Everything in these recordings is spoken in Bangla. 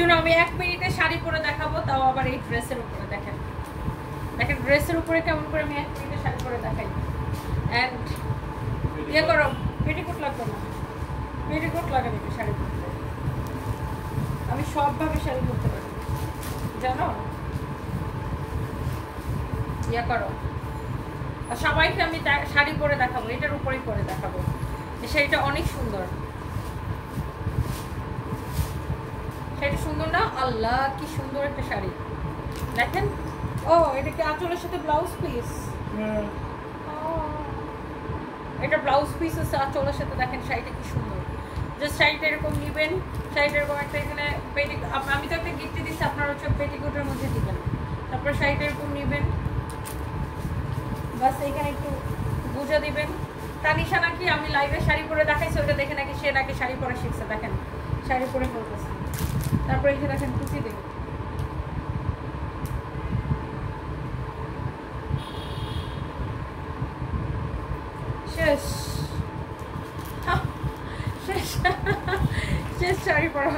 শুনো আমি 1 মিনিটে শাড়ি পরে দেখাবো, তাও আবার এই ড্রেসের উপরে। দেখেন দেখেন ড্রেসের উপরে কেমন করে আমি 1 মিনিটে শাড়ি পরে দেখাই। এন্ড ইয়ে করো, পেটিকোট লাগবে না, পেটিকোট লাগাবে শাড়ি পরতে। আমি সবভাবে শাড়ি পরতে পারি জানো। ইয়া করো, আর সবাইকে আমি শাড়ি পরে দেখাবো, এটার উপরেই পরে দেখাবো। এই শাড়িটা অনেক সুন্দর, শাড়িটা সুন্দর না? আল্লাহ কি সুন্দর একটা শাড়ি দেখেন। ও এটা কি আঁচলের সাথে ব্লাউজ পিস? এটা ব্লাউজ পিস আছে আঁচলের সাথে। দেখেন শাড়িটা কি সুন্দর। জাস্ট শাড়িটা এরকম নেবেন, শাড়িটা এরকম একটা এখানে পেটি, আমি তো একটা গিফট দিচ্ছি, আপনারা হচ্ছে পেটিকোটের মধ্যে দিবেন। তারপর শাড়িটা এরকম নেবেন, বাস এখানে একটু গুজা দিবেন। তানিশা নাকি আমি লাইভে শাড়ি পরে দেখাইছি, ওটা দেখে নাকি সে নাকি শাড়ি পরা শিখছে। দেখেন শাড়ি পরে ফেলতেছে, তারপরে এই যে দেখেন কুচি দেবেন। শেষ শেষ শেষ শাড়ি পরা।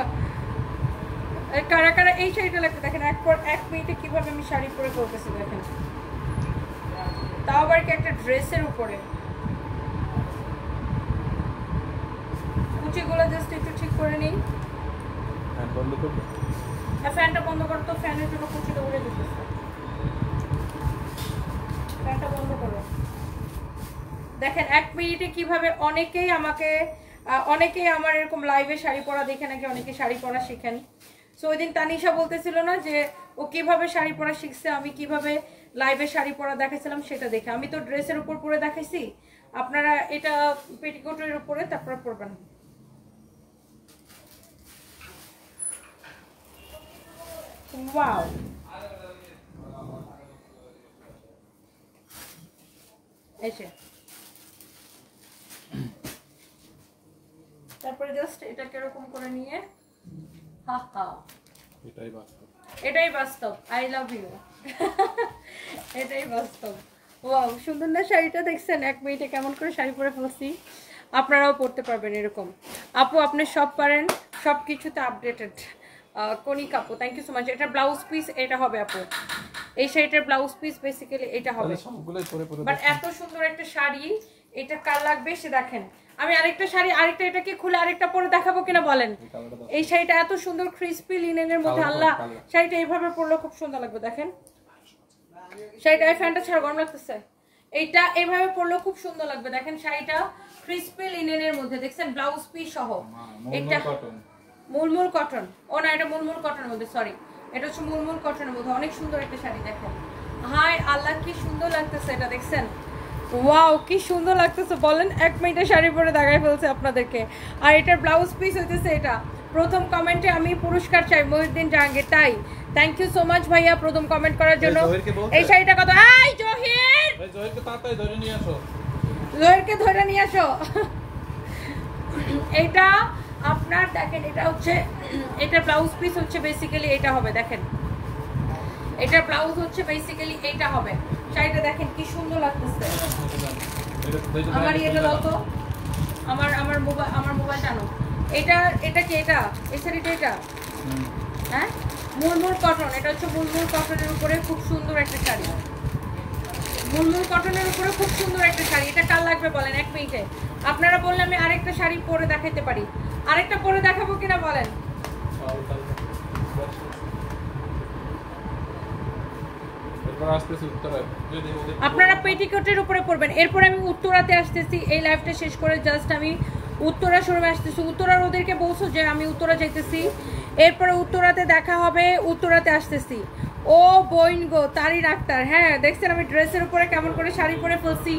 কারা কারা এই শাড়িটা লাগবে দেখেন, 1 মিনিটে কিভাবে আমি শাড়ি পরে করতেছি দেখেন, তাও আবার কি একটা ড্রেসের উপরে। কুচিগুলো জাস্ট একটু ঠিক করে নিই। ফ্যানটা বন্ধ করো তো, ফ্যানের জন্য কুচিটা উড়ে যেতেছে। ফ্যানটা বন্ধ করো। দেখেন 1 মিনিটে কিভাবে অনেকেই আমার এরকম লাইভে শাড়ি পরা দেখে নাকি অনেকে শাড়ি পরা শিখেন। সো ওই দিন তানিশা বলতেছিল না যে ও কিভাবে শাড়ি পরা শিখছে, আমি কিভাবে লাইভে শাড়ি পরা দেখাইছিলাম সেটা দেখে। আমি তো ড্রেসের উপর পরে দেখাইছি, আপনারা এটা পেটিকোটের উপরে তারপর পরবেন। ওয়াও এসে তারপরে জাস্ট এটাকে এরকম করে নিয়ে, হা হা এটাই বাস্তব। I love you. এটাই বাস্তব। ওয়াও সুন্দর না শাড়িটা? দেখছেন 1 মিনিটে কেমন করে শাড়ি পরে ফেলছি। আপনারাও পরতে পারবেন এরকম। আপু আপনি সব পারেন, সব কিছুতে আপডেটেড। কনিক আপু থ্যাংক ইউ সো মাচ। এটা ব্লাউজ পিস এটা হবে আপু, এই শাড়িটার ব্লাউজ পিস বেসিক্যালি এটা হবে। বাট এত সুন্দর একটা শাড়ি, এটা কার লাগবে সে দেখেন। আমি আরেকটা শাড়ি, আরেকটা এটাকে খুলে আরেকটা পরে দেখাবো কিনা বলেন। এই শাড়িটা এত সুন্দর ক্রিসপি লিনেনের মধ্যে, আল্লাহ শাড়িটা এইভাবে পরলে খুব সুন্দর লাগবে। দেখেন শাড়িটা, এই ফ্যানটা ছাড়া গরম লাগতেছে, এইটা এইভাবে পরলে খুব সুন্দর লাগবে। দেখেন শাড়িটা ক্রিসপি লিনেনের মধ্যে, দেখছেন ব্লাউজ পিস সহ। এটা মুলমুল কটন, ও না এটা মুলমুল কটনের মধ্যে, সরি এটা হচ্ছে মুলমুল কটনের মধ্যে। অনেক সুন্দর একটা শাড়ি দেখেন। হাই আল্লাহ কি সুন্দর লাগতেছে এটা, দেখছেন ওয়াও কি সুন্দর লাগতেছে বলেন। 1 মিনিটে শাড়ি পরে দেখাই ফেলছে আপনাদেরকে। আর এটার ব্লাউজ পিস হইতেছে এটা। প্রথম কমেন্টে আমি পুরস্কার চাই মহিউদ্দিন জাহাঙ্গীর, তাই থ্যাংক ইউ সো মাচ ভাইয়া প্রথম কমেন্ট করার জন্য। এই শাড়িটা কত? এই জহির, জহিরকে তাড়াতাড়ি ধরে নিয়ে আসো, জহিরকে ধরে নিয়ে আসো। এটা আপনার দেখেন, এটা হচ্ছে এটার ব্লাউজ পিস হচ্ছে বেসিক্যালি এটা হবে। দেখেন এটার ব্লাউজ হচ্ছে বেসিক্যালি এইটা হবে। শাড়িটা দেখেন কি সুন্দর লাগতেছে। আমার এটা দাও তো, আমার মোবাইল টানো। এটা কি এটা এই শাড়িটা? এটা হ্যাঁ মুলমুল কটন, এটা হচ্ছে মুলমুল কটনের উপরে খুব সুন্দর একটা শাড়ি। মুলমুল কটনের উপরে খুব সুন্দর একটা শাড়ি। এটা কার লাগবে বলেন 1 মিনিটে? আপনারা বললে আমি আরেকটা শাড়ি পরে দেখাইতে পারি, আরেকটা পরে দেখাবো কিনা বলেন। আপনারা পেটিকোটের উপরে পরবেন। এরপর আমি উত্তরাতে আসতেছি, এই লাইভটা শেষ করে জাস্ট আমি উত্তরা শোরুমে আসতেছি। উত্তরার ওদেরকে বলছো যে আমি উত্তরা যাইতেছি, এরপরে উত্তরাতে দেখা হবে, উত্তরাতে আসতেছি। ও বইন গো তারিন আক্তার, হ্যাঁ দেখছেন আমি ড্রেসের উপরে কেমন করে শাড়ি পরে ফেলছি।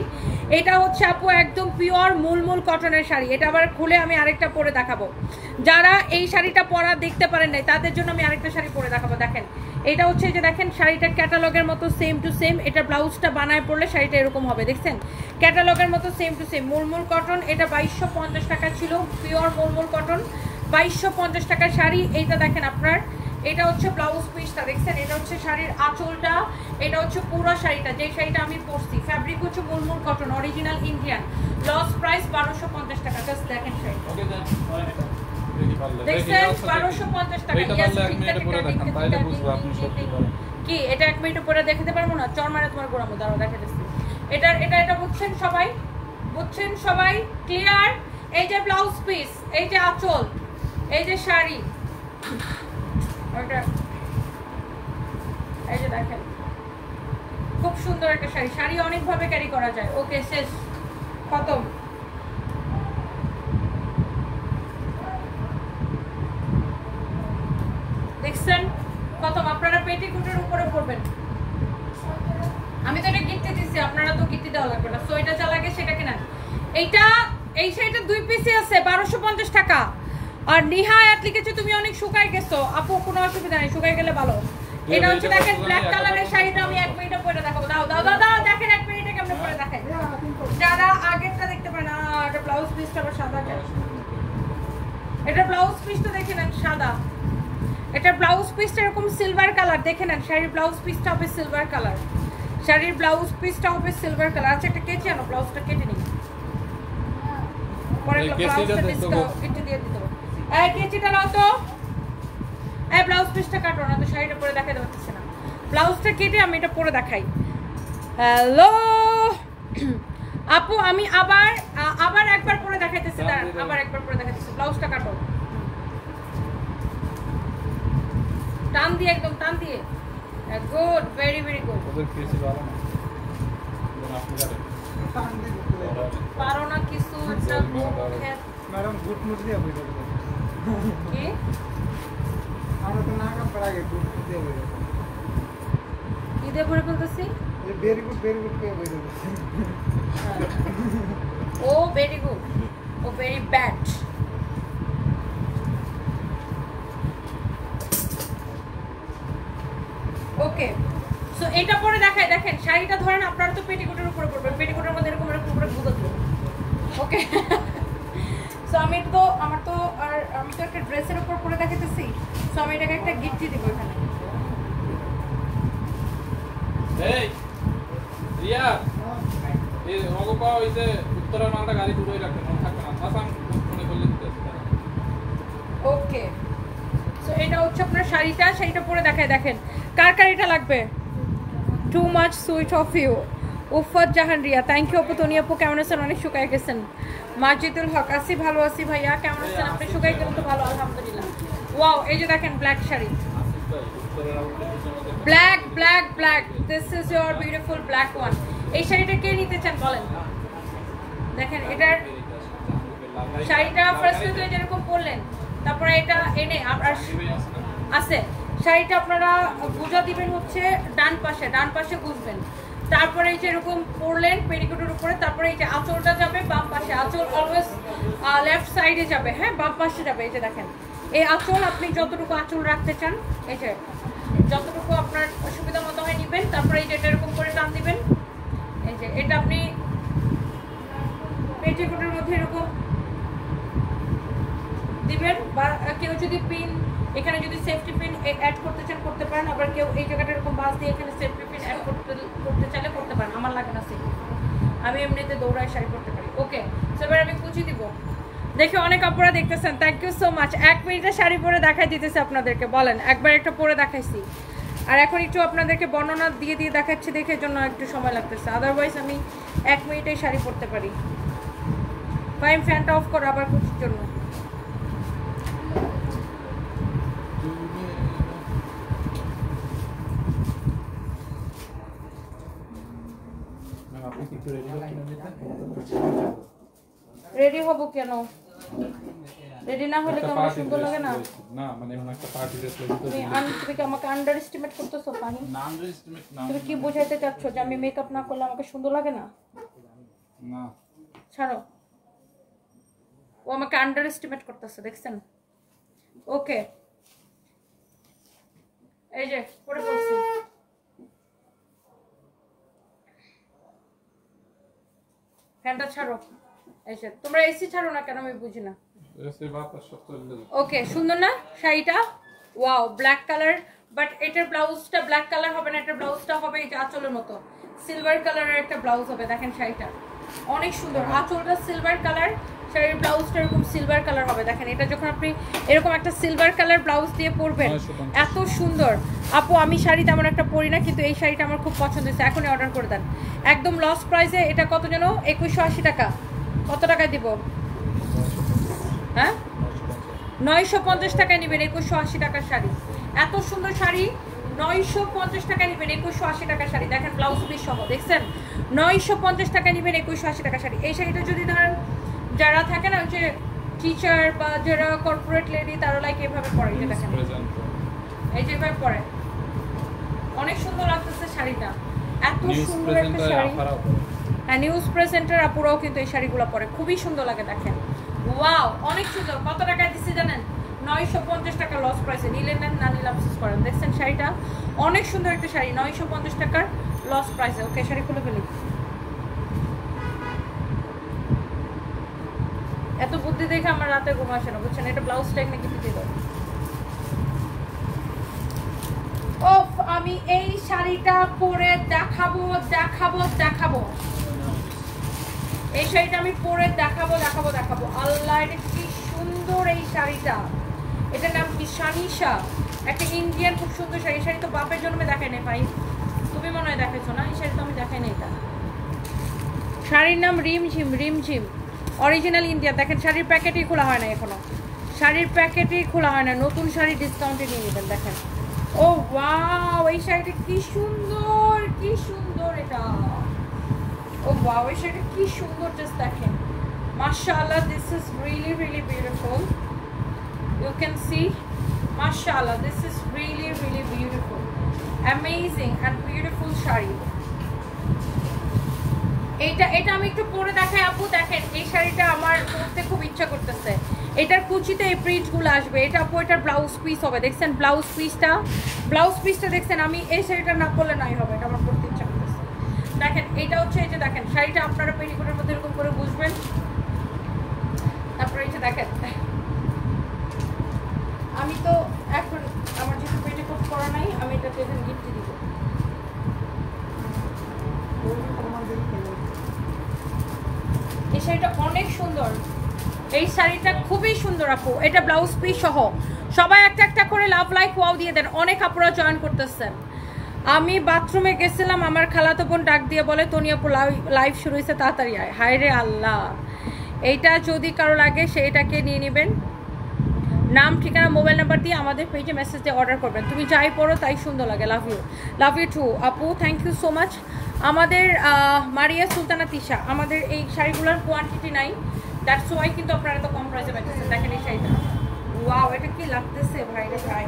এটা হচ্ছে আপু একদম পিওর মুলমুল কটনের শাড়ি। এটা আবার খুলে আমি আরেকটা পরে দেখাবো। যারা এই শাড়িটা পরা দেখতে পারেন নাই তাদের জন্য আমি আরেকটা শাড়ি পরে দেখাবো। দেখেন এটা হচ্ছে যে দেখেন শাড়িটা ক্যাটালগের মতো সেম টু সেম। এটা ব্লাউজটা বানায় পড়লে শাড়িটা এরকম হবে, দেখছেন ক্যাটালগের মতো সেম টু সেম। মুলমুল কটন, এটা 2250 টাকা ছিল, পিওর মুলমুল কটন 2250 টাকার শাড়ি। এইটা দেখেন আপনার, এটা হচ্ছে ব্লাউজ পিসটা দেখছেন, এটা হচ্ছে শাড়ির আঁচলটা, এটা হচ্ছে পুরো শাড়িটা। যে শাড়িটা আমি পরছি ফ্যাব্রিক হচ্ছে mulmul cotton original Indian, loss price 1250 টাকা। জাস্ট দেখেন শাড়িটা দেখছেন 1250 টাকা। কি এটা 1 মিনিট পরে দেখাতে পারবো না? চর মারে তোমার গোড়া মধ্যে আরো দেখাতেছি। এটা বুঝছেন সবাই? বুঝছেন সবাই? ক্লিয়ার? এই যে ব্লাউজ পিস, এই যে আঁচল, এই যে শাড়ি, ওটা এই যে দেখেন খুব সুন্দর একটা শাড়ি। শাড়ি অনেক ভাবে ক্যারি করা যায়। ওকে শেষ, খতম। দেখছেন খতম। আপনারা পেটিকোটের উপরে পরবেন। আমি তো এটা গিফটে দিছি, আপনারা তো গিফটে দেওয়া লাগবে না। সো এটা যা লাগে সেটা কেনেন। এইটা এই শাড়িটা 2 পিসে আছে 1250 টাকা। আর নিহা আয়াত লিখেছে তুমি অনেক শুকায় গেছো। আপু কোনো অসুবিধা নেই, শুকায় গেলে ভালো। এটা হচ্ছে দেখেন ব্ল্যাক কালারের শাড়িটা আমি 1 মিনিটে পরে দেখাবো। দাও দাও দাও দাও দেখেন 1 মিনিটে কেমনে পরে দেখাই। যারা আগেরটা দেখতে পায় না, এটা ব্লাউজ পিসটা আবার সাদা কেন? এটা ব্লাউজ পিসটা দেখে নেন সাদা। এটা ব্লাউজ পিসটা এরকম সিলভার কালার, দেখে নেন। শাড়ির ব্লাউজ পিসটা হবে সিলভার কালার। শাড়ির ব্লাউজ পিসটা হবে সিলভার কালার। আচ্ছা একটা কেচি আনো, ব্লাউজটা কেটে নিই। পরে ব্লাউজটা ডিসকাউন্ট কেটে দিয়ে দিতে হবে। এই কেচিটা নাও তো। এই ব্লাউজ পিসটা কাটো না তো, শাড়িটা পরে দেখাতে পারতেছি না। ব্লাউজটা কেটে আমি এটা পরে দেখাই। হ্যালো আপু, আমি আবার একবার পরে দেখাইতেছি। দাঁড়ান, আবার একবার পরে দেখাইতেছি। ব্লাউজটা কাটো, টান দিয়ে, একদম টান দিয়ে। Good, very very good. পারো না কিছু একটা ম্যাডাম গুড মুড দিয়ে বই দেব কি আমরা তো না কাম করা আগে গুড মুড দিয়ে বই দেব। কি দিয়ে পড়ে বলতেছি? ভেরি গুড কে বই দেব। ও ভেরি গুড, ও ভেরি ব্যাড। ওকে, সো এটা পরে দেখাই। দেখেন শাড়িটা ধরেন আপনারা তো পেটিকোটের উপরে পরবেন, পেটিকোটের মধ্যে এরকম উপরে গুঁতো দেবো। ওকে, সো আমি তো একটা ড্রেসের উপর পরে দেখাতেছি। সো আমি এটাকে একটা গিফটই দিব এখানে। এই রিয়া, এই অগপা হইছে উত্তরা মালটা গাড়ি দূরে রাখতে না থাকবে না, আসাম ফোনে বললে দিতে। ওকে, সো এটা হচ্ছে আপনার শাড়িটা পরে দেখায়। দেখেন কার কার এটা লাগবে। Too much sweet of you. Ufat Jahan Riya, thank you আপু। তনি আপু কেমন আছেন? অনেক শুকায় গেছেন। মাজিদুল হক, আসি ভালো আছি ভাইয়া, কেমন আছেন আপনি? শুকাই গেলেন তো ভালো, আলহামদুলিল্লাহ। ওয়াও, এই যে দেখেন black sari, black black black, this is your beautiful black one. এই শাড়িটা কে নিতে চান বলেন? দেখেন এটার শাড়িটা ফার্স্টে তো যেরকম পরলেন, তারপরে এটা এনে আপনার আছে শাড়িটা আপনারা গুজা দিবেন হচ্ছে ডান পাশে গুজবেন। তারপরে এই যে এরকম পরলেন পেটিকোটের উপরে, তারপরে এই যে আঁচলটা যাবে বাম পাশে। আঁচল অলওয়েজ লেফট সাইডে যাবে, হ্যাঁ বাম পাশে যাবে। এই যে দেখেন এই আঁচল, আপনি যতটুকু আঁচল রাখতে চান, এই যে যতটুকু আপনার সুবিধা মতো হয় নিবেন। তারপরে এই যে এটা এরকম করে টান দিবেন। এই যে এটা আপনি পেটিকোটের মধ্যে এরকম দিবেন, বা কেউ যদি পিন এখানে যদি সেফটি পিন অ্যাড করতে চান করতে পারেন। আবার কেউ এই জায়গাটা এরকম বাস দিয়ে এখানে সেফটি পিন অ্যাড করতে চাইলে করতে পারেন। আমার লাগে না সেফটি, আমি এমনিতে দৌড়ায় শাড়ি পরতে পারি। ওকে, এবার আমি কুচি দিব। দেখি অনেক আপুরা দেখতেছেন, থ্যাংক ইউ সো মাচ। 1 মিনিটে শাড়ি পরে দেখাই দিতেছে আপনাদেরকে। বলেন, একবার একটা পরে দেখাইছি, আর এখন একটু আপনাদেরকে বর্ণনা দিয়ে দেখাচ্ছি, দেখে জন্য একটু সময় লাগতেছে। আদারওয়াইজ আমি 1 মিনিটেই শাড়ি পরতে পারি। ফাইম ফ্যানটা অফ করো আবার কুচির জন্য। রেডি হব কেন? রেডি না হলে কেমন সুন্দর লাগে না? না মানে এমন একটা পার্টি ড্রেস লাগবে। তুমি কি আমাকে আন্ডার এস্টিমেট করতেছো পানি? না আন্ডার এস্টিমেট না। তুমি কি বোঝাইতে চাচ্ছ যে আমি মেকআপ না করলে আমাকে সুন্দর লাগে না? না ছাড়ো, ও আমাকে আন্ডার এস্টিমেট করতেছে, দেখছেন? ওকে, এই যে পরে পড়ছি। ফ্যানটা ছাড়ো। এই যে তোমরা এসি ছাড়ো না কেন আমি বুঝি না। এসি বাতাস সব চলে যায়। ওকে, সুন্দর না শাড়িটা? ওয়াও, ব্ল্যাক কালার, বাট এটার ব্লাউজটা ব্ল্যাক কালার হবে না, এটার ব্লাউজটা হবে এই যে আঁচলের মতো সিলভার কালারের একটা ব্লাউজ হবে। দেখেন শাড়িটা অনেক সুন্দর, আঁচলটা সিলভার কালার, শাড়ির ব্লাউজটা এরকম সিলভার কালার হবে। দেখেন এটা যখন আপনি এরকম একটা সিলভার কালার ব্লাউজ দিয়ে পরবেন এত সুন্দর। আপু আমি শাড়ি তেমন একটা পরি না, কিন্তু এই শাড়িটা আমার খুব পছন্দ হয়েছে, এখনই অর্ডার করে দেন একদম লস প্রাইসে। এটা কত যেন 2180 টাকা। কত টাকায় দিব? হ্যাঁ 950 টাকায় নেবেন 2180 টাকার শাড়ি। এত সুন্দর শাড়ি 950 টাকায় নেবেন 2180 টাকার শাড়ি। দেখেন ব্লাউজ পিস সহ দেখছেন 950 টাকায় নেবেন 2180 টাকার শাড়ি। এই শাড়িটা যদি ধরেন যারা থাকে না যে টিচার বা যারা কর্পোরেট লেডি তারা লাইক এভাবে পরে, এই যে দেখেন এই যে এভাবে পরে অনেক সুন্দর লাগতেছে শাড়িটা। এত সুন্দর একটা শাড়ি। হ্যাঁ নিউজ প্রেজেন্টার আপুরাও কিন্তু এই শাড়িগুলো পরে খুবই সুন্দর লাগে। দেখেন ওয়াও অনেক সুন্দর। কত টাকায় দিচ্ছি জানেন? 950 টাকা লস প্রাইসে। নিলে নেন, না নিলে আফসোস করেন। দেখছেন শাড়িটা অনেক সুন্দর একটা শাড়ি 950 টাকার লস প্রাইসে। ওকে শাড়ি খুলে ফেলি। এত বুদ্ধি দেখে আমার রাতে ঘুম আসে না বুঝছেন। এটা ব্লাউজটা এখানে কেটে দিল। ওফ আমি এই শাড়িটা পরে দেখাবো দেখাবো দেখাবো। এই শাড়িটা আমি পরে দেখাবো দেখাবো দেখাবো। আল্লাহ এটা কি সুন্দর এই শাড়িটা। এটার নাম কি? শানিশা। একটা ইন্ডিয়ান খুব সুন্দর শাড়ি। শাড়ি তো বাপের জন্মে দেখাই নাই ভাই, তুমি মনে হয় দেখেছো না? এই শাড়ি তো আমি দেখাই নাই। এটা শাড়ির নাম রিমঝিম। রিমঝিম অরিজিনাল ইন্ডিয়া। দেখেন শাড়ির প্যাকেটই খোলা হয় না এখনো, শাড়ির প্যাকেটই খোলা হয় না। নতুন শাড়ি ডিসকাউন্টে নিয়ে নেবেন। দেখেন ও ওয়াও এই শাড়িটা কি সুন্দর, কি সুন্দর এটা। ও ওয়াও এই শাড়িটা কি সুন্দর, জাস্ট দেখেন মাশাআল্লাহ। This is really really beautiful. You can see, mashallah, this is really really beautiful, amazing and beautiful sari. এটা আমি একটু পরে দেখাই আপু। দেখেন এই শাড়িটা আমার পরতে খুব ইচ্ছা করতেছে। এটার কুচিতে এই প্রিন্টগুলো আসবে। এটা আপু এটার ব্লাউজ পিস হবে। দেখছেন ব্লাউজ পিসটা দেখছেন। আমি এই শাড়িটা না পরলে নাই হবে, এটা আমার পরতে ইচ্ছা করতেছে। দেখেন এটা হচ্ছে এই যে দেখেন শাড়িটা আপনারা পেটিকোটের মধ্যে এরকম করে বুঝবেন। তারপরে এই যে দেখেন আমি তো এখন আমার যেহেতু পেটিকোট করা নাই, আমি এটাতে এখন গিফট দিব। এই শাড়িটা অনেক সুন্দর। এই শাড়িটা খুবই সুন্দর আপু। এটা ব্লাউজ পিস সহ। সবাই একটা একটা করে লাভ লাইক ওয়াও দিয়ে দেন। অনেক আপুরা জয়েন করতেছেন। আমি বাথরুমে গেছিলাম, আমার খালাতো বোন ডাক দিয়ে বলে তনি আপু লাইভ শুরু হয়েছে, তাড়াতাড়ি আয়। হায় রে আল্লাহ। এইটা যদি কারো লাগে সেটাকে নিয়ে নেবেন। নাম ঠিকানা মোবাইল নাম্বার দিয়ে আমাদের পেজে মেসেজ দিয়ে অর্ডার করবেন। তুমি যাই পড়ো তাই সুন্দর লাগে। লাভ ইউ টু আপু, থ্যাংক ইউ সো মাচ। আমাদের মারিয়া সুলতানা তিশা, আমাদের এই শাড়িগুলোর কোয়ান্টিটি নাই, দ্যাটস ওয়াই কিন্তু আপনারা এত কম প্রাইসে পাইতেছেন। দেখেন এই শাড়িটা ওয়াও এটা কি লাগতেছে ভাই রে ভাই,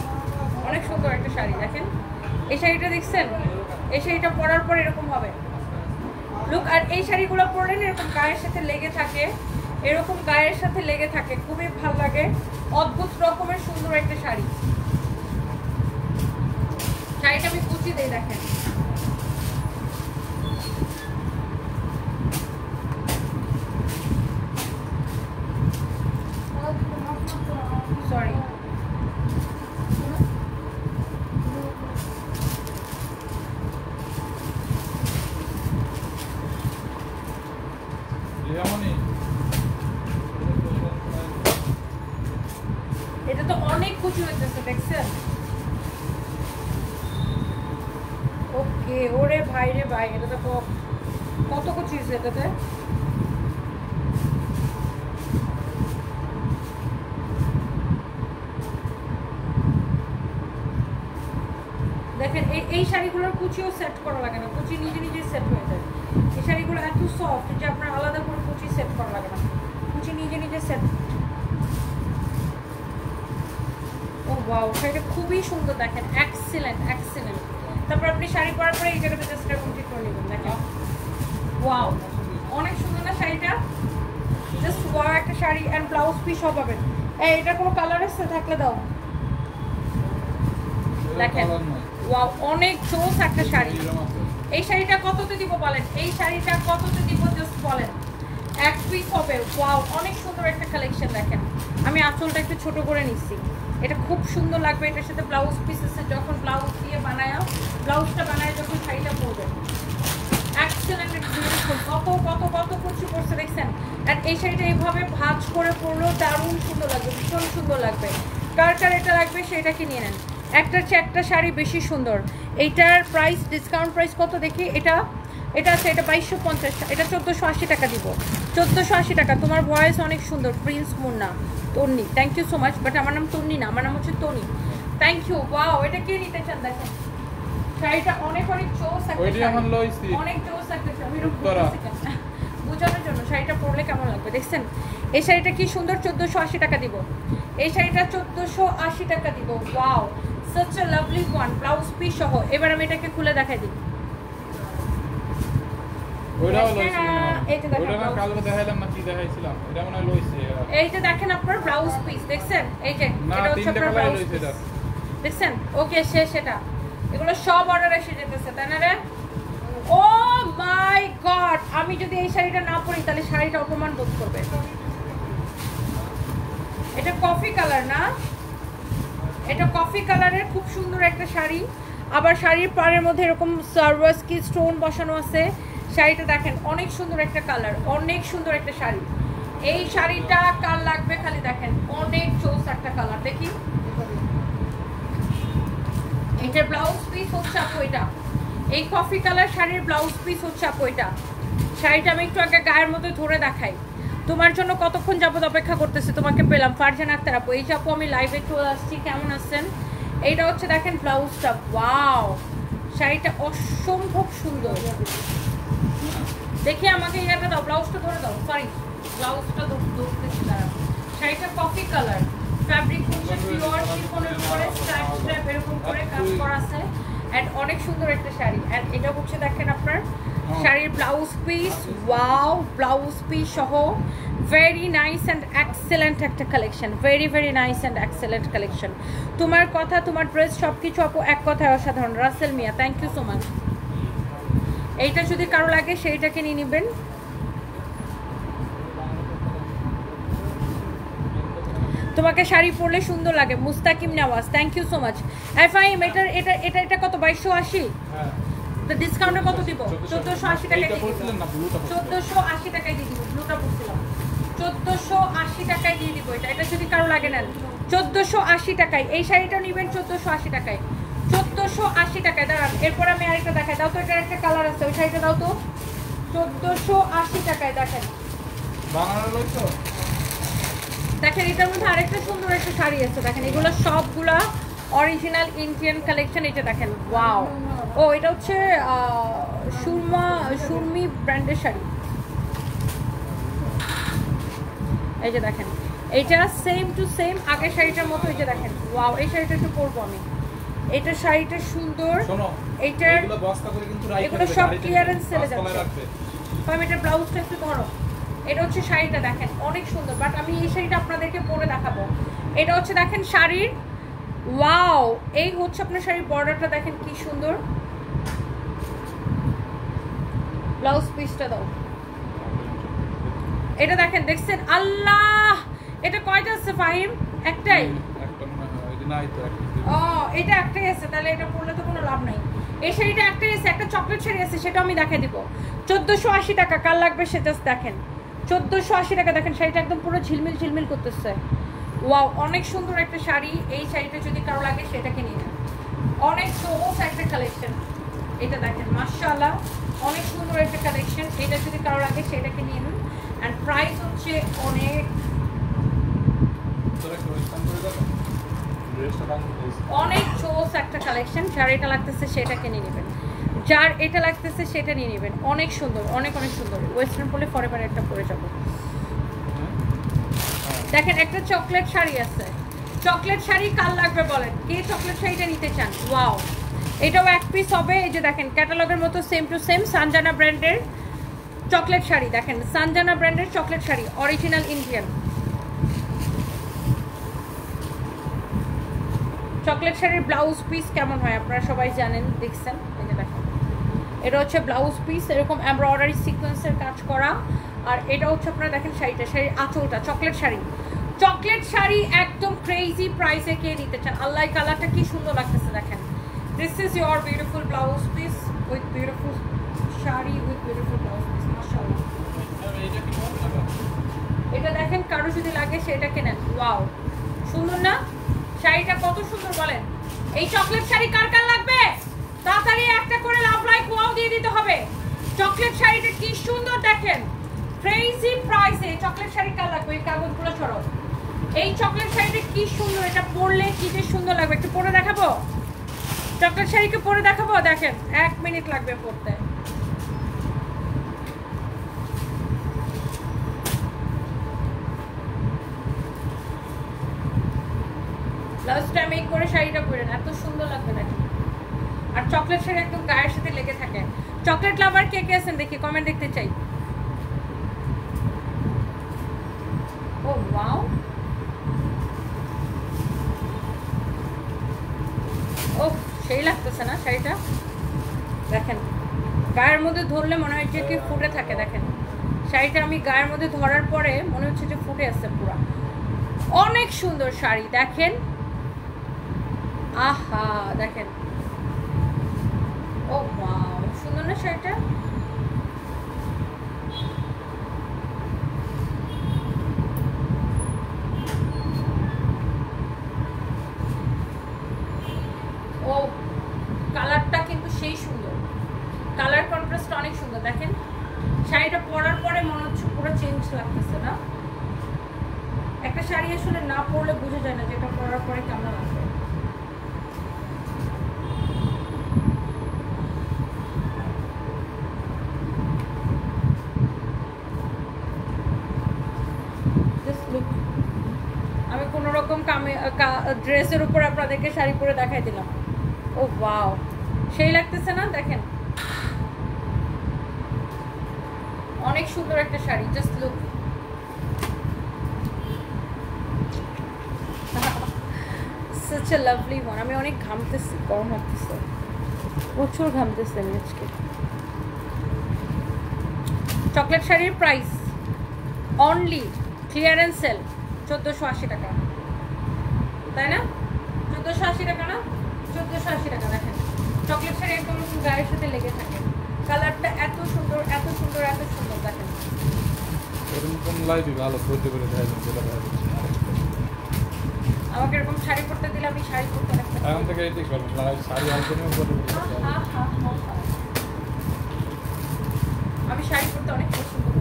অনেক সুন্দর একটা শাড়ি। দেখেন এই শাড়িটা দেখছেন, এই শাড়িটা পরার পর এরকম হবে লুক। আর এই শাড়িগুলো পরলে এরকম গায়ের সাথে লেগে থাকে, এরকম গায়ের সাথে লেগে থাকে, খুবই ভালো লাগে। অদ্ভুত রকমের সুন্দর একটা শাড়ি। শাড়িটা আমি কুচি দেই দেখেন। সরি এটা তো অনেক কুচি হইতেছে দেখছেন। ওকে ওরে ভাই রে ভাই, এটা তো কত কুচি হয়েছে এটাতে। দেখেন এই শাড়িগুলোর কুচিও সেট করা লাগে না, কুচি নিজে নিজে সেট হয়ে যায়। এই শাড়িগুলো এত সফট যে আপনার আলাদা করে কুচি সেট করা লাগে না, কুচি নিজে নিজে সেট। ও ওয়াও শাড়িটা খুবই সুন্দর দেখেন, এক্সিলেন্ট এক্সিলেন্ট। তারপর আপনি শাড়ি পরার পরে এই জায়গাটা জাস্ট এরকম ঠিক করে নেবেন। দেখেন ওয়াও অনেক সুন্দর না শাড়িটা, জাস্ট ওয়াও একটা শাড়ি। অ্যান্ড ব্লাউজ পিস সব পাবেন। এটা কোনো কালার আছে থাকলে দাও। দেখেন ওয়াও অনেক জোস একটা শাড়ি। এই শাড়িটা কততে দিব বলেন? এই শাড়িটা কততে দিব জাস্ট বলেন। এক পিস হবে। ওয়াও অনেক সুন্দর একটা কালেকশন। দেখেন আমি আঁচলটা একটু ছোট করে নিচ্ছি, এটা খুব সুন্দর লাগবে। এটার সাথে ব্লাউজ পিস আছে, যখন ব্লাউজ দিয়ে বানায় ব্লাউজটা বানায় যখন শাড়িটা পরবে এক্সেলেন্ট বিউটিফুল। কত কত কত কুচি পড়ছে দেখছেন। এন্ড এই শাড়িটা এইভাবে ভাঁজ করে পরলেও দারুণ সুন্দর লাগবে, ভীষণ সুন্দর লাগবে। কার কার এটা লাগবে সেটা কি নিয়ে নেন। একটার চেয়ে একটা শাড়ি বেশি সুন্দর। এইটার প্রাইস ডিসকাউন্ট প্রাইস কত দেখি। এটা আছে, এটা 2250, এটা 1480 টাকা দিব। 1480 টাকা। তোমার ভয়েস অনেক সুন্দর। Prince Munna, Tonni, thank you so much. But আমার নাম তন্নি না, আমার নাম হচ্ছে তনি। Thank you. ওয়াও, এটা কে নিতে চান দেখেন। শাড়িটা অনেক অনেক জোস একটা শাড়ি, অনেক জোস একটা শাড়ি। বোঝানোর জন্য শাড়িটা পরলে কেমন লাগবে দেখছেন। এই শাড়িটা কি সুন্দর, 1480 টাকা দিব। এই শাড়িটা 1480 টাকা দিব। Wow, such a lovely one, blouse piece সহ। এবার আমি এটাকে খুলে দেখাই দিই। এই যে দেখেন আপনার ব্লাউজ পিস দেখছেন, এই যে এটা হচ্ছে আপনার ব্লাউজ পিস দেখছেন। ওকে, শেষ। এটা এগুলো সব অর্ডার এসে যেতেছে তাই না রে। ও মাই গড, আমি যদি এই শাড়িটা না পরি তাহলে শাড়িটা অপমান বোধ করবে। এটা কফি কালার না, এটা কফি কালারের খুব সুন্দর একটা শাড়ি। আবার শাড়ির পাড়ের মধ্যে এরকম সার্ভাসকি স্টোন বসানো আছে। শাড়িটা দেখেন অনেক সুন্দর একটা কালার, অনেক সুন্দর একটা শাড়ি। এই শাড়িটা কার লাগবে খালি দেখেন, অনেক চোস একটা কালার। দেখি এটার ব্লাউজ পিস হচ্ছে আপু এটা। এই কফি কালার শাড়ির ব্লাউজ পিস হচ্ছে আপু এটা। শাড়িটা আমি একটু আগে গায়ের মধ্যে ধরে দেখাই। তোমার জন্য কতক্ষণ যাবত অপেক্ষা করতেছি, তোমাকে পেলাম। ফারজান আক্তার আপু, এই যে আপু আমি লাইভে চলে আসছি, কেমন আছেন। এইটা হচ্ছে দেখেন ব্লাউজটা। ওয়াও, শাড়িটা অসম্ভব সুন্দর। দেখি আমাকে এটা দাও, ব্লাউজটা ধরে দাও। সরি, ব্লাউজটা ধরতেছি দাঁড়াও। শাড়িটা কফি কালার, ফ্যাব্রিক হচ্ছে পিওর শিফনের উপরে স্ট্রাইপ স্ট্রাইপ এরকম করে কাজ করা আছে। এন্ড অনেক সুন্দর একটা শাড়ি। এন্ড এটা হচ্ছে দেখেন আপনার শাড়ির blouse piece. Wow, blouse piece সহ ভেরি নাইস অ্যান্ড এক্সেলেন্ট একটা collection. Very very nice and excellent collection. তোমার কথা, তোমার ড্রেস সব কিছু আপু এক কথায় অসাধারণ। রাসেল মিয়া, থ্যাংক ইউ সো মাচ। এইটা যদি কারো লাগে সেইটাকে নিয়ে নেবেন। তোমাকে শাড়ি পরলে সুন্দর লাগে। Mustakim Nawaz, thank you so much. FIM, এটা কত 2280? ডিসকাউন্টে কত দিব? 1480 টাকায় দিয়ে দিব। 1480 টাকায় দিয়ে দিব। ব্লুটা পড়ছিলাম 1480 টাকায় দিয়ে দিব। এটা যদি কারো লাগে নেন 1480 টাকায়। এই শাড়িটা নেবেন 1480 টাকায়। 1480 টাকায়। দাঁড়ান, এরপর আমি আরেকটা দেখাই। দাও তো, এটার একটা কালার আছে, ওই শাড়িটা দাও তো। 1480 টাকায় দেখেন। দেখেন এটার মধ্যে আরেকটা সুন্দর একটা শাড়ি আছে দেখেন। এগুলো সবগুলা অরিজিনাল ইন্ডিয়ান কালেকশন। এটা দেখেন, ওয়াও। ও, এটা হচ্ছে সুরমি ব্র্যান্ডের শাড়ি। এই যে দেখেন, এইটা সেম টু সেম আগের শাড়িটার মতো। এই যে দেখেন, ওয়াও, এই শাড়িটা একটু পরবো আমি। এটা শাড়িটা সুন্দর। এইটার এগুলো সব ক্লিয়ারেন্স সেলে যাচ্ছে। আমি এটা ব্লাউজটা একটু ধরো। এটা হচ্ছে শাড়িটা দেখেন অনেক সুন্দর। বাট আমি এই শাড়িটা আপনাদেরকে পরে দেখাবো। এটা হচ্ছে দেখেন শাড়ির, ওয়াও, এই হচ্ছে আপনার শাড়ির বর্ডারটা দেখেন কি সুন্দর। ব্লাউজ পিসটা দাও। এটা দেখেন, দেখছেন? আল্লাহ, এটা কয়টা আছে ফাহিম? একটাই? ও, এটা একটাই আছে, তাহলে এটা পরলে তো কোনো লাভ নাই। এই শাড়িটা একটাই আছে, একটা চকলেট শাড়ি আছে, সেটা আমি দেখাই দিব। 1480 টাকা। কার লাগবে সেটা দেখেন। 1480 টাকা। দেখেন শাড়িটা একদম পুরো ঝিলমিল ঝিলমিল করতেছে। ওয়াও, অনেক সুন্দর একটা শাড়ি। এই শাড়িটা যদি কারো লাগে সেটাকে নিয়ে নেন। অনেক সহজ একটা কালেকশন। এটা দেখেন, মাশাআল্লাহ, অনেক সুন্দর একটা কালেকশন। এটা যদি কারো লাগে সেটাকে নিয়ে নেন। অ্যান্ড প্রাইস হচ্ছে অনেক অনেক চোস একটা কালেকশন। যার এটা লাগতেছে সেটাকে নিয়ে নেবেন, যার এটা লাগতেছে সেটা নিয়ে নেবেন। অনেক সুন্দর, অনেক অনেক সুন্দর। ওয়েস্টার্ন পরে ফরএভার একটা পরে যাব। দেখেন একটা চকলেট শাড়ি আছে। চকলেট শাড়ি কার লাগবে বলেন, কে চকলেট শাড়িটা নিতে চান? ওয়াও, এটাও এক পিস হবে। এই যে দেখেন ক্যাটালগের মতো সেম টু সেম সানজানা ব্র্যান্ডের চকলেট শাড়ি। দেখেন সানজানা ব্র্যান্ডের chocolate sari, original Indian chocolate শাড়ির ব্লাউজ পিস কেমন হয় আপনারা সবাই জানেন, দেখছেন। এই যে দেখেন, এটা হচ্ছে ব্লাউজ পিস, এরকম এমব্রয়ডারি সিকোয়েন্সের কাজ করা। আর এটা হচ্ছে আপনারা দেখেন শাড়িটা, শাড়ির আঁচলটা চকলেট শাড়ি। চকলেট শাড়ি একদম ক্রেজি প্রাইসে কে নিতে চান? আল্লাহ, কালারটা কি সুন্দর লাগতেছে দেখেন। This is your beautiful blouse piece with beautiful sari with beautiful blouse piece, মাশাআল্লাহ। এইটা কি বলবো না? এটা দেখেন, কারো যদি লাগে সেটা কেনেন। ওয়াও, সুন্দর না শাড়িটা? কত সুন্দর বলেন। এই চকলেট শাড়ি কার কার লাগবে? তাড়াতাড়ি একটা করে লাভ লাইক ওয়াও দিয়ে দিতে হবে। চকলেট শাড়িটা কি সুন্দর দেখেন, ক্রেজি প্রাইসে। চকলেট শাড়ি কার লাগবে? এই কাগজগুলো ছড়ো। এই চকলেট শাড়িটা কি সুন্দর, এটা পরলে কি যে সুন্দর লাগবে। একটু পরে দেখাবো, চকলেট শাড়িকে পরে দেখাবো। দেখেন 1 মিনিট লাগবে পরতে। ব্লাউজটা মেক করে শাড়িটা পরেন, এত সুন্দর লাগবে নাকি। আর চকলেট শাড়ি একদম গায়ের সাথে লেগে থাকে। চকলেট লাভার কে কে আছেন দেখি, কমেন্ট দেখতে চাই। ও ওয়াও, ও সেই লাগতেছে না শাড়িটা? দেখেন গায়ের মধ্যে ধরলে মনে হয় যে কি ফুটে থাকে। দেখেন শাড়িটা আমি গায়ের মধ্যে ধরার পরে মনে হচ্ছে যে ফুটে আসছে পুরো। অনেক সুন্দর শাড়ি দেখেন, আহা দেখেন। ও ওয়াও, সুন্দর না শাড়িটা? ও কালারটা কিন্তু সেই সুন্দর, কালার কন্ট্রাস্ট অনেক সুন্দর। দেখেন শাড়িটা পরার পরে মনে হচ্ছে পুরো চেঞ্জ লাগতেছে না? একটা শাড়ি আসলে না পরলে বোঝা যায় না যে এটা পরার পরে কেমন লাগবে। আমি কোনো রকম ড্রেসের উপর আপনাদেরকে শাড়ি পরে দেখাই দিলাম। ও ওয়াও, সেই লাগতেছে না? দেখেন অনেক সুন্দর একটা sari, just look. such a lovely one. আমি অনেক ঘামতেছি, গরম লাগতেছে, প্রচুর ঘামতেছি আমি আজকে। চকলেট শাড়ির প্রাইস অনলি ক্লিয়ারেন্স সেল 1480 টাকা, তাই না? 1480 টাকা না? 1480 টাকা। দেখেন চকলেট শাড়ি একদম গায়ের সাথে লেগে থাকে, কালারটা এত সুন্দর এত সুন্দর এত সুন্দর। দেখেন এরকম লাইভই ভালো করতে করে দেয় যেটা দেখা যাচ্ছে। আমাকে এরকম শাড়ি পরতে দিলে আমি শাড়ি পরতে রাখতে এখন থেকে এই দেখবেন শাড়ি আলপনেও করে আমি শাড়ি পরতে অনেক পছন্দ করি।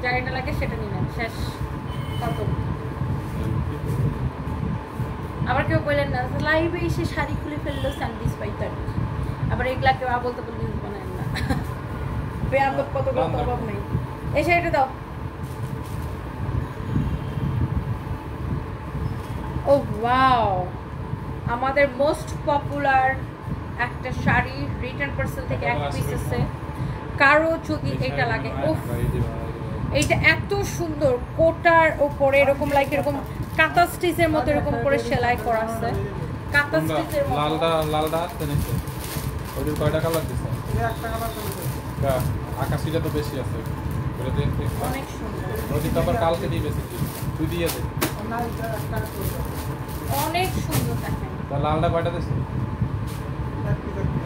যেটা লাগে সেটা নিলাম, শেষ কত। আবার কেউ বললেন না লাইভে এসে শাড়ি খুলে ফেললো স্যান্ডউইচ পাইতার, আবার এগুলা কেউ বলতে বলতে বানায় না। বেয়াদব কত কত অভাব নেই। এই শাড়িটা দাও। ও ওয়াও, আমাদের মোস্ট পপুলার একটা শাড়ি, রিটার্ন পার্সেল থেকে এক পিস আছে। কারো যদি এটা লাগে, উফ এইটা এত সুন্দর, কোটার উপরে এরকম লাইক এরকম কাঁথা স্টিচের মতো এরকম করে সেলাই করা আছে। কাঁথা স্টিচের মতো। লালটা আসছে নিচে। ওদের কয়টা কালার দিছে? একটা কালার দিছে। আকাশিটা তো বেশি আছে। ওটা দেখতে অনেক সুন্দর। ওই তো আবার কালকে দিয়ে বেশি তুই দিয়ে দে। অনেক সুন্দর দেখেন। লালটা কয়টা দিছে?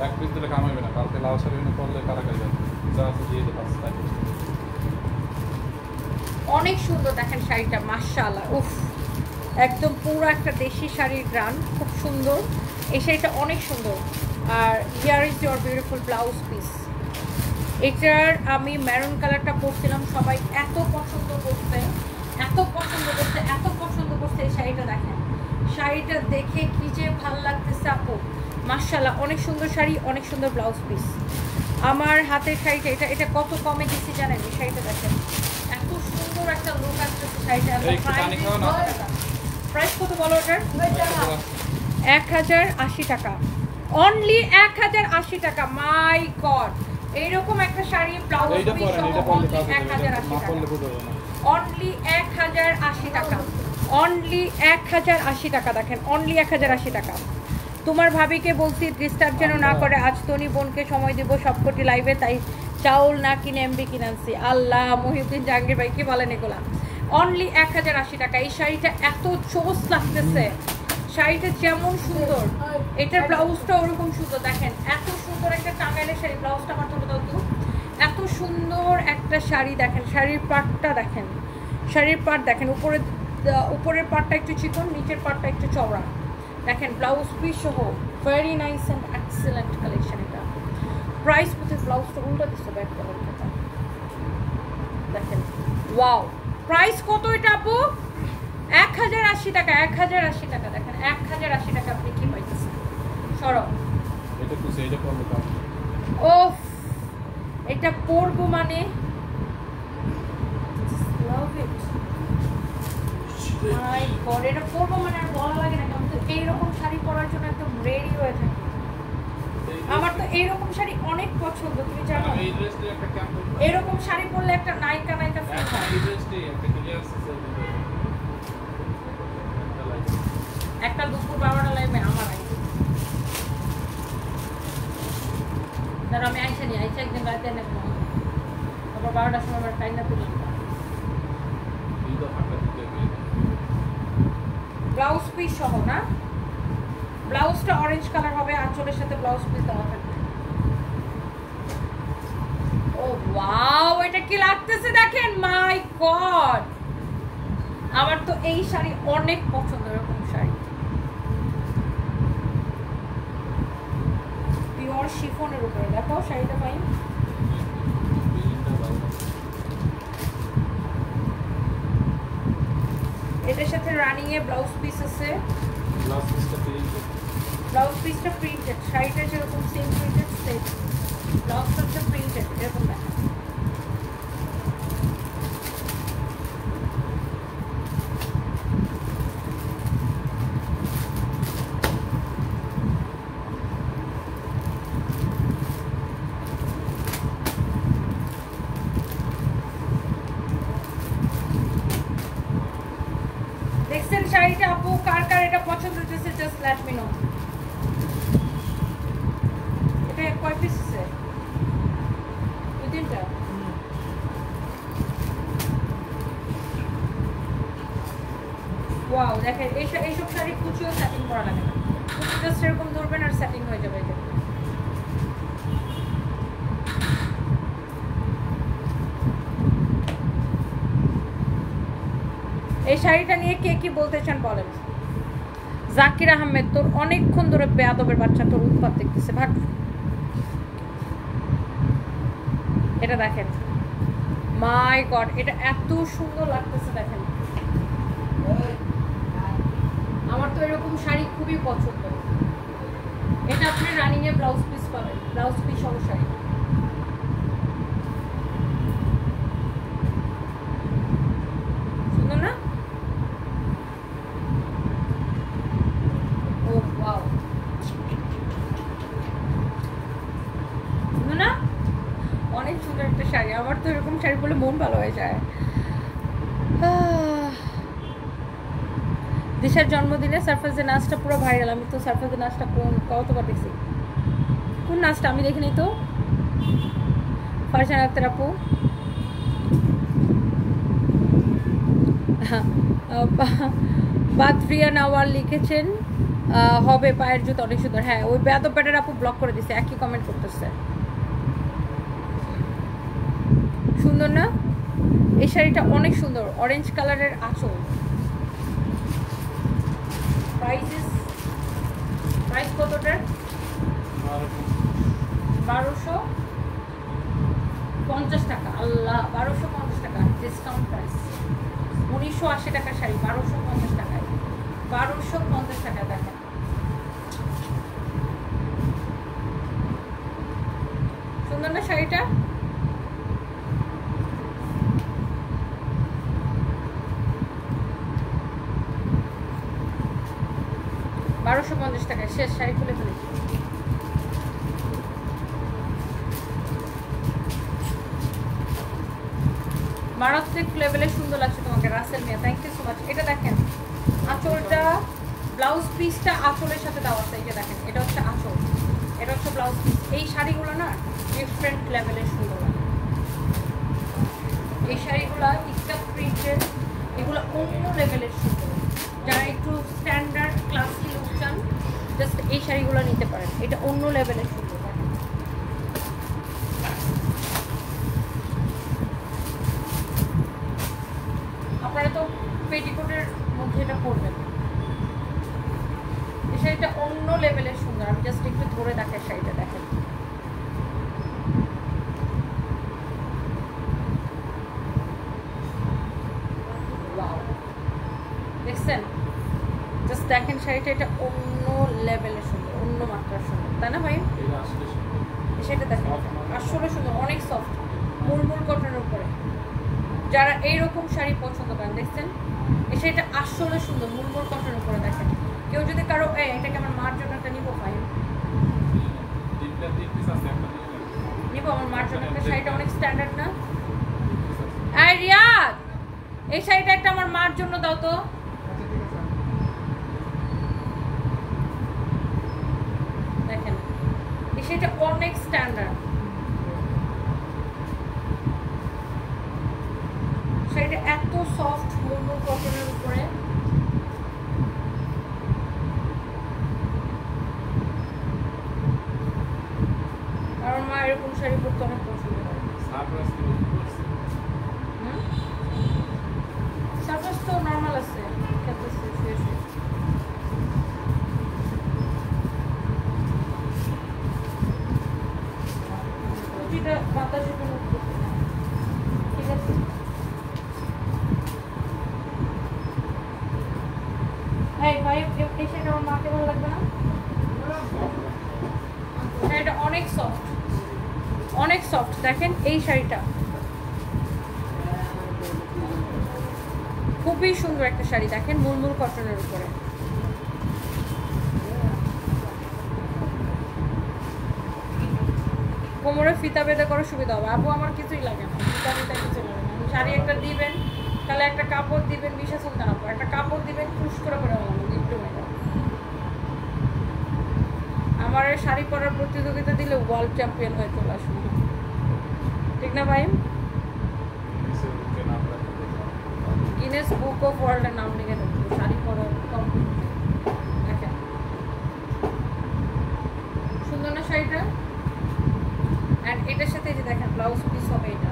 এক পিস দিলে কামাইবে না, কালকে লাল শাড়ি এনে পরলে কারাকারি যাবে। যা আছে দিয়ে দে পাঁচটা। অনেক সুন্দর দেখেন শাড়িটা, মাশাআল্লাহ। উফ একদম পুরো একটা দেশি শাড়ির গ্রান, খুব সুন্দর। এই শাড়িটা অনেক সুন্দর। আর here is your beautiful blouse piece. এটার আমি মেরুন কালারটা পরছিলাম, সবাই এত পছন্দ করছে, এত পছন্দ করছে, এত পছন্দ করছে। এই শাড়িটা দেখেন, শাড়িটা দেখে কি যে ভালো লাগতেছে আপু, মাশাআল্লাহ। অনেক সুন্দর শাড়ি, অনেক সুন্দর ব্লাউজ পিস। আমার হাতের শাড়িটা এটা এটা কত কমে দিচ্ছি জানেন? এই শাড়িটা দেখেন, এত সুন্দর একটা লুক আসতেছে শাড়িটা। প্রাইস কত বলো ওটার? 1080 টাকা, অনলি 1080 টাকা। মাই গড, এইরকম একটা শাড়ি ব্লাউজ পিস সহ অনলি 1080 টাকা, অনলি 1080 টাকা, অনলি 1080 টাকা। দেখেন অনলি 1080 টাকা। তোমার ভাবিকে বলছি ডিস্টার্ব যেন না করে, আজ তনি বোনকে সময় দিব সবকটি লাইভে, তাই চাউল না কিনে এমবি কিনানছি। আল্লাহ, মহিউদ্দিন জাহাঙ্গীর ভাই কি বলেন এগুলা? অনলি 1080 টাকা। এই শাড়িটা এত চোস লাগতেছে, শাড়িটা যেমন সুন্দর, এটার ব্লাউজটা ওরকম সুন্দর। দেখেন এত সুন্দর একটা টাঙ্গাইলের শাড়ি, ব্লাউজটা আমার তুলে দাও তো। এত সুন্দর একটা শাড়ি দেখেন, শাড়ির পাটটা দেখেন, শাড়ির পাট দেখেন, উপরের পাটটা একটু চিকন, নিচের পাটটা একটু চওড়া। দেখেন ব্লাউজ পিস সহ very nice and excellent collection এটা। প্রাইস মধ্যে ব্লাউজটা উল্টো দিচ্ছে ব্যাক কালারটা দেখেন। ওয়াও, প্রাইস কত এটা আপু? 1080 টাকা, 1080 টাকা। দেখেন 1080 টাকা আপনি কি পাইতেছেন? সরব এটা তো সেইটা পড়বো তো। ওফ, এটা পরবো মানে লাভ ইট মাই গড, এটা পরবো মানে আর বলা লাগে না। আমি তো এইরকম শাড়ি পরার জন্য একদম রেডি হয়ে থাকি। আমার তো এইরকম শাড়ি অনেক পছন্দ, তুমি জানো। এই ড্রেসটা একটা কেমন এরকম শাড়ি পরলে একটা নায়িকা নায়িকা ফিল হয়। এই ড্রেসটা একটা ক্লিয়ার সেল দিবে। একটা দুপুর 12টা লাইভে আমার আইছে। ধর আমি আইসা নি, আইসা একদিন রাতে এনে খাবো, আবার 12টার সময় আবার টাইম না তুলে দিবা। এই তো ফাটা দিতে হবে। ব্লাউজ পিস সহ না, ব্লাউজটা অরেঞ্জ কালার হবে, আঁচলের সাথে ব্লাউজ পিস দেওয়া থাকবে। ও ওয়াও, এটা কি লাগতেছে দেখেন, মাই গড। আমার তো এই শাড়ি অনেক পছন্দ, এরকম শাড়ি পিওর শিফনের উপরে। দেখো শাড়িটা পাই, এটার সাথে রানিং এ ব্লাউজ পিস আছে। ব্লাউজ পিসটা প্রিন্টেড, শাড়িটা যেরকম সেম প্রিন্টেড সেম, ব্লাউজটা হচ্ছে প্রিন্টেড এরকম দেখা। দেখছেন শাড়িটা আপু, কার কার এটা পছন্দ হচ্ছে জাস্ট লেট মি নো। এটা কয় পিস আছে? দুই তিনটা। ওয়াও, দেখেন এইসব শাড়ি কুচিও সেটিং করা লাগে না, কুচি জাস্ট এরকম ধরবেন আর সেটিং হয়ে যাবে। এটা এই শাড়িটা নিয়ে কে কি বলতে চান বলেন। জাকির আহমেদ, তোর অনেকক্ষণ ধরে বেয়াদবের বাচ্চা তোর উৎপাত দেখতেছে, ভাগ। এটা দেখেন, মাই গড, এটা এত সুন্দর লাগতেছে দেখেন। আমার তো এরকম শাড়ি খুবই পছন্দ। এটা আপনি রানিং এ ব্লাউজ পিস পাবেন, ব্লাউজ পিস সহ শাড়ি। সুন্দর না? ও ওয়াও, সুন্দর না? অনেক সুন্দর একটা শাড়ি। আমার তো এরকম শাড়ি পরলে মন ভালো হয়ে যায়। দিশার জন্মদিনে সারফাজের নাচটা পুরো ভাইরাল। আমি তো সারফাজের নাচটা কতবার দেখছি, কোন নাচটা আমি দেখিনি তো। ফারজানা আক্তার আপু, বাদরিয়া নাওয়াল লিখেছেন হবে পায়ের জুতো অনেক সুন্দর। হ্যাঁ, ওই বেয়াদব ব্যাটার আপু ব্লক করে দিছে, একই কমেন্ট করতেছে। সুন্দর না? এই শাড়িটা অনেক সুন্দর, অরেঞ্জ কালারের আঁচল। প্রাইস কতটার? 1250 টাকা। আল্লাহ, 1250 টাকা ডিসকাউন্ট প্রাইস। 1980 টাকার শাড়ি 1250 টাকায়, 1250 টাকা। দেখেন সুন্দর না শাড়িটা? $1250 টাকায় শেষ, শাড়ি খুলে ফেলেছি। মারাত্মক লেভেলে সুন্দর লাগছে তোমাকে রাসেল মিয়া, থ্যাংক ইউ সো মাচ। এটা দেখেন আঁচলটা, ব্লাউজ পিসটা আঁচলের সাথে দেওয়া আছে। এই যে দেখেন, এটা হচ্ছে আঁচল, এটা হচ্ছে ব্লাউজ পিস। এই শাড়িগুলো না ডিফারেন্ট লেভেলের সুন্দর লাগে। এই শাড়িগুলো ইকটা প্রিন্টের, এগুলো অন্য লেভেলের সুন্দর। যারা একটু স্ট্যান্ডার্ড ক্লাসি লুক চান জাস্ট এই শাড়িগুলো নিতে পারেন। এটা অন্য লেভেলের সুন্দর। আপনারা তো পেটিকোটের মধ্যে এটা পরবেন। এই শাড়িটা অন্য লেভেলের সুন্দর। আমি জাস্ট একটু ধরে দেখাই শাড়িটা, দেখেন দেখছেন, জাস্ট দেখেন শাড়িটা, এটা অন্য লেভেলের সুন্দর, অন্য মাত্রার সুন্দর, তাই না ভাই? সেটা দেখেন আসলে সুন্দর, অনেক সফট, মুলমুল কটনের উপরে। যারা এইরকম শাড়ি পছন্দ করেন, দেখছেন এই শাড়িটা আসলে সুন্দর, মুলমুল কটনের উপরে। দেখেন কেউ যদি কারো এটাকে আমার মার জন্য একটা নিবো, ভাই নিবো আমার মার জন্য একটা। শাড়িটা অনেক স্ট্যান্ডার্ড না? এই রিয়াদ, এই শাড়িটা একটা আমার মার জন্য দাও তো। দেখেন এই শাড়িটা অনেক স্ট্যান্ডার্ড। শাড়িটা এত সফট, মুলমুল কটনের উপরে। আমার মা এরকম শাড়ি পরতে অনেক পছন্দ করে। সারপ্রাইজ তো নর্মাল আছে, খেলতেছে শুয়ে শুয়ে। কুচিটা বাতাসে কোনো উঠতেছে না, ঠিক আছে? এই ভাই, এই শাড়িটা আমার মাকে ভালো লাগবে না? শাড়িটা অনেক সফট, অনেক সফট। দেখেন এই শাড়িটা খুবই সুন্দর একটা শাড়ি। দেখেন মুলমুল কটনের উপরে। কোমরে ফিতা বেঁধে করে সুবিধা হবে। আপু আমার কিছুই লাগে না, ফিতা ফিতা কিছু লাগে না। শাড়ি একটা দিবেন, তাহলে একটা কাপড় দিবেন, বিশ্বাস করতে না, একটা কাপড় দিবেন খুশ করে করে একটু মেয়েরা। আমার শাড়ি পরার প্রতিযোগিতা দিলে ওয়ার্ল্ড চ্যাম্পিয়ন হয়ে চলে আসবে, ঠিক না ভাই? গিনেস বুক অফ ওয়ার্ল্ডের নাম লিখে দেবো শাড়ি পরার কম্পিটিশন। দেখেন সুন্দর না শাড়িটা? অ্যান্ড এটার সাথে যে দেখেন ব্লাউজ পিস হবে এটা।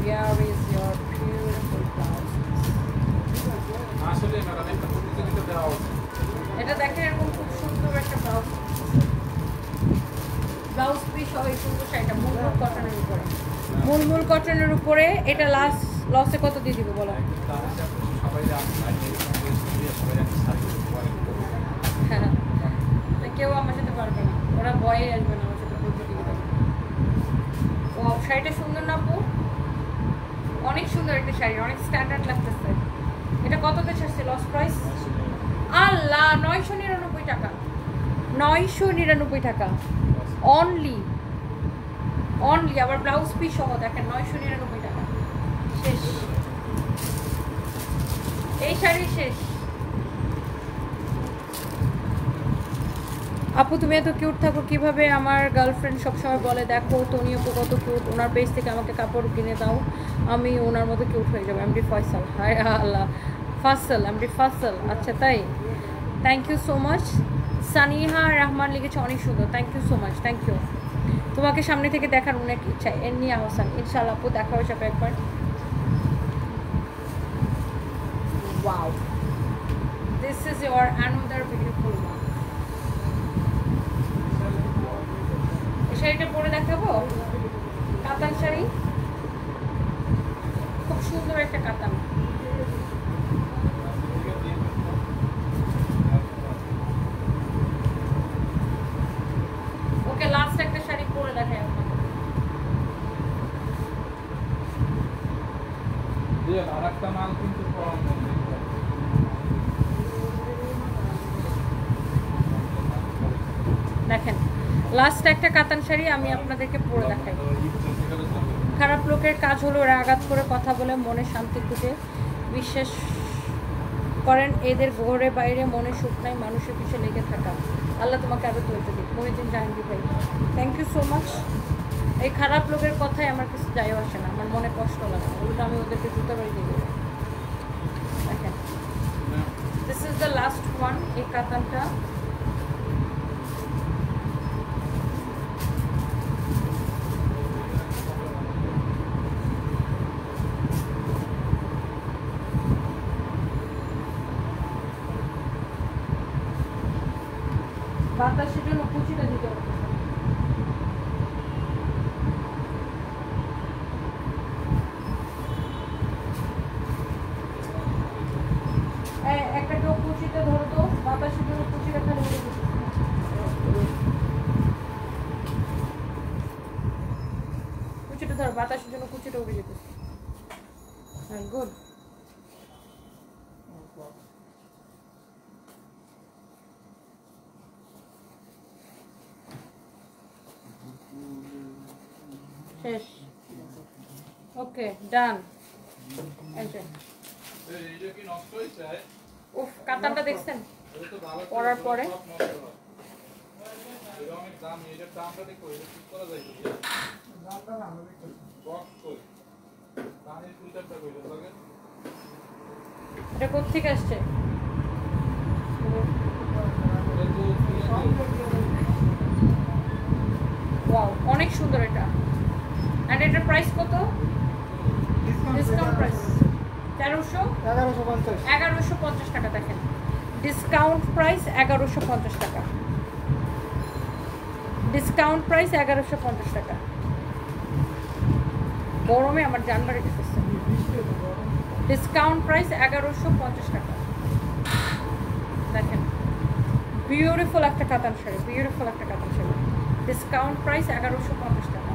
Here is your beautiful blouse. আসলে ম্যাডাম একটা প্রতিযোগিতা দেওয়া হচ্ছে। এটা দেখেন এরকম খুব সুন্দর একটা ব্লাউজ, ব্লাউজ পিস হবে সুন্দর শাড়িটা মুলমুল কটনের উপরে। মুলমুল কটনের উপরে এটা লসে কত দিয়ে দিব বলো? কেউ আমার সাথে পারবে না, ওরা ভয়ে আসবে না আমার সাথে প্রতিযোগিতা। ও শাড়িটা সুন্দর না আপু? অনেক সুন্দর একটা শাড়ি, অনেক স্ট্যান্ডার্ড লাগতেছে। এটা কততে ছাড়ছে লস প্রাইস? আল্লাহ, 999 টাকা। 999 টাকা অনলি, অনলি। আবার ব্লাউজ পিস সহ দেখেন 999 টাকা। শেষ, এই শাড়ি শেষ। আপু তুমি এত কিউট থাকো কিভাবে? আমার গার্লফ্রেন্ড সবসময় বলে দেখো তনি আপু কত কিউট, ওনার পেজ থেকে আমাকে কাপড় কিনে দাও, আমি ওনার মতো কিউট হয়ে যাবো। এমডি ফয়সাল, হায় আল্লাহ, ফাসল, এমডি ফাসল। আচ্ছা তাই, thank you so much. Saniha Rahman লিখেছে অনেক সুন্দর, thank you so much, thank you. তোমাকে সামনে থেকে দেখার অনেক ইচ্ছা। এমনি আহসান, ইনশাআল্লাহ আপু দেখা হয়ে যাবে একবার। Wow, this is your another beautiful one. শাড়িটা পরে দেখাবো, কাতান শাড়ি, খুব সুন্দর একটা কাতান। ওকে লাস্ট একটা শাড়ি পরে দেখাই আপনাকে। আরেকটা মাল কিন্তু দেখেন লাস্ট একটা কাতান শাড়ি আমি আপনাদেরকে পরে দেখাই। খারাপ লোকের কাজ হলো ওরা আঘাত করে কথা বলে মনে শান্তি খুঁজে, বিশ্বাস করেন এদের ঘরে বাইরে মনে সুখ নাই, মানুষের পিছনে লেগে থাকা। আল্লাহ তোমাকে আরো তৈরি দিক। মহিউদ্দিন জাহাঙ্গীর ভাই, থ্যাংক ইউ সো মাচ। এই খারাপ লোকের কথাই আমার কিছু যায় আসে না, আমার মনে কষ্ট লাগে, ওগুলো আমি ওদেরকে জুতো বাড়ি দিয়ে দেবো। দেখেন, this is the last one. এই কাতানটা বাতাসের জন্য কুচিটা দিতে হবে। একটা কেউ কুচিতে ধরো তো, বাতাসের জন্য কুচিটা খালি উড়ে দিতে। কুচিটা ধরো, বাতাসের জন্য কুচিটা উড়ে যেতে। হ্যাঁ, গুড। শেষ। ওকে, ডান। এইটা কি নষ্ট হইছে? উফ, কাতানটা দেখছেন পরার পরে? এরকম দাম, এটার দামটা দেখো, এটা ঠিক করা যায় কি? দামটা না আমরা দেখতে বক্স কই। দামের ফিল্টারটা কইলো লাগে। এটা কোথা থেকে আসছে? ওয়াও, অনেক সুন্দর এটা। এন্ড এটার প্রাইস কত? ডিসকাউন্ট প্রাইস 1150 টাকা। দেখেন, ডিসকাউন্ট প্রাইস 1150 টাকা। ডিসকাউন্ট প্রাইস 1150 টাকা। গরমে আমার জান বাড়ি যেতেছে। ডিসকাউন্ট প্রাইস 1150 টাকা। দেখেন, বিউটিফুল একটা কাতান শাড়ি, বিউটিফুল একটা কাতান শাড়ি। ডিসকাউন্ট প্রাইস 1150 টাকা।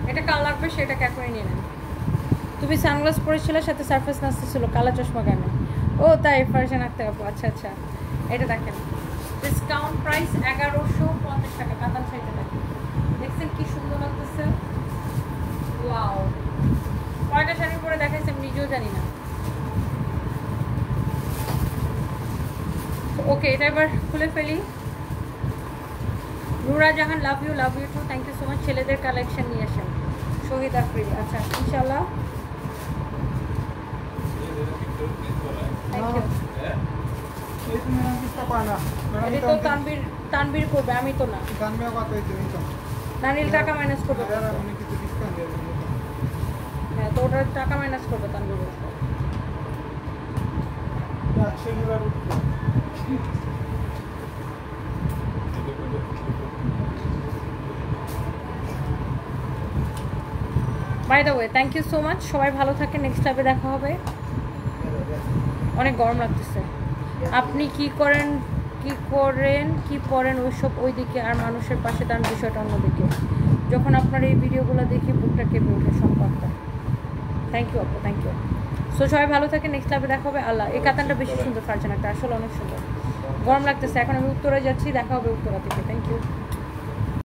এটা কাল লাগবে, সেটা ক্যাক করে নিয়ে নেন। তুমি সানগ্লাস পরেছিল, সাথে সারফেস নাচতেছিল, কালা চশমা গানে। ও তাই, ফারজান আক্তার আপু। আচ্ছা আচ্ছা, এটা দেখেন, ডিসকাউন্ট প্রাইস 1150 টাকা। কাতান শাড়িটা দেখেন, দেখছেন কি সুন্দর লাগতেছে। ওয়াও, কয়টা শাড়ি পরে দেখাইছে আমি নিজেও জানি না। ওকে, এটা এবার খুলে ফেলি। Nura Jahan, love you too, thank you so much. ছেলেদের কালেকশন নিয়ে আসেন, শহীদ আফ্রিদি। আচ্ছা, ইনশাল্লাহ, থ্যাংক ইউ। এটা তো তানবীর করবে, আমি তো না। নানিল টাকা মাইনাস করবে। হ্যাঁ, তো ওটার টাকা মাইনাস করবে Tanvir. By the way, thank you so much. সবাই ভালো থাকেন, নেক্সট লাইভে দেখা হবে। অনেক গরম লাগতেছে। আপনি কি করেন ওইসব ওইদিকে, আর মানুষের পাশে দাঁড়ান বিষয়টা অন্যদিকে। যখন আপনার এই ভিডিওগুলো দেখি বুকটা কেঁপে ওঠে সম্পর্কটা। থ্যাংক ইউ আপু, থ্যাংক ইউ। সো সবাই ভালো থাকে, নেক্সট লাইভে দেখা হবে। আল্লাহ, এই কাতানটা বেশি সুন্দর, ফারজান একটা আসলে অনেক সুন্দর। গরম লাগতেছে, এখন আমি উত্তরে যাচ্ছি, দেখা হবে উত্তরা থেকে। Thank you.